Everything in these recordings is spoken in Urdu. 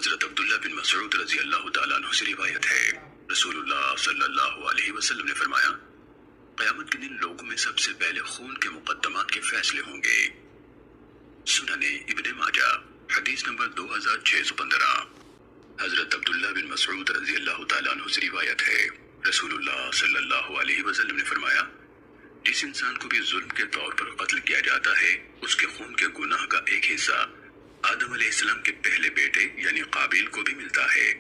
حضرت عبداللہ بن مسعود رضی اللہ تعالیٰ عنہ سے روایت ہے، رسول اللہ صلی اللہ علیہ وسلم نے فرمایا، قیامت کے دن لوگوں میں سب سے پہلے خون کے مقدمات کے فیصلے ہوں گے۔ سنن ابن ماجہ حدیث نمبر 2615۔ حضرت عبداللہ بن مسعود رضی اللہ تعالیٰ عنہ سے روایت ہے، رسول اللہ صلی اللہ علیہ وسلم نے فرمایا، جس انسان کو بھی ظلم کے طور پر قتل کیا جاتا ہے، اس کے خون کے گناہ کا ایک حصہ آدم علیہ السلام کے پہلے بیٹے یعنی قابیل کو بھی ملتا ہے،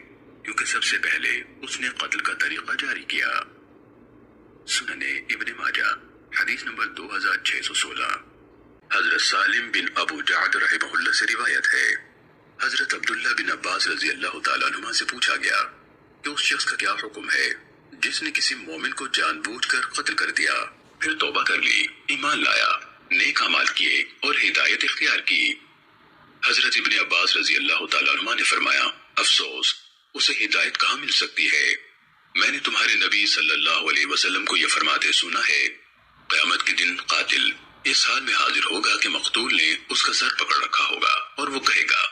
کیونکہ سب سے پہلے اس نے قتل کا طریقہ جاری کیا۔ سنن ابن ماجہ حدیث نمبر 2616۔ حضرت سالم بن ابو جعد رحمہ اللہ سے روایت ہے، حضرت عبداللہ بن عباس رضی اللہ تعالیٰ عنہما سے پوچھا گیا کہ اس شخص کا کیا حکم ہے جس نے کسی مومن کو جان بوجھ کر قتل کر دیا، پھر توبہ کر لی، ایمان لایا، نیک اعمال کیے اور ہدایت اختیار کی۔ حضرت ابن عباس رضی اللہ تعالیٰ عنہما نے فرمایا، افسوس، اسے ہدایت کہاں مل سکتی ہے؟ میں نے تمہارے نبی صلی اللہ علیہ وسلم کو یہ فرماتے سنا ہے، قیامت کے دن قاتل اس حال میں حاضر ہوگا کہ مقتول نے اس کا سر پکڑ رکھا ہوگا اور وہ کہے گا،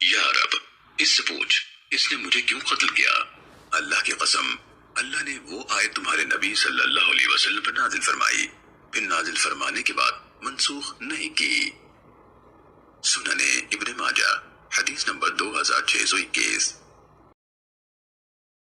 یا رب، اس سے پوچھ اس نے مجھے کیوں قتل کیا؟ اللہ کی قسم، اللہ نے وہ آیت تمہارے نبی صلی اللہ علیہ وسلم پر نازل فرمائی، پھر نازل فرمانے کے بعد منسوخ نہیں کی۔ سنن ابن ماجہ حدیث نمبر 2621۔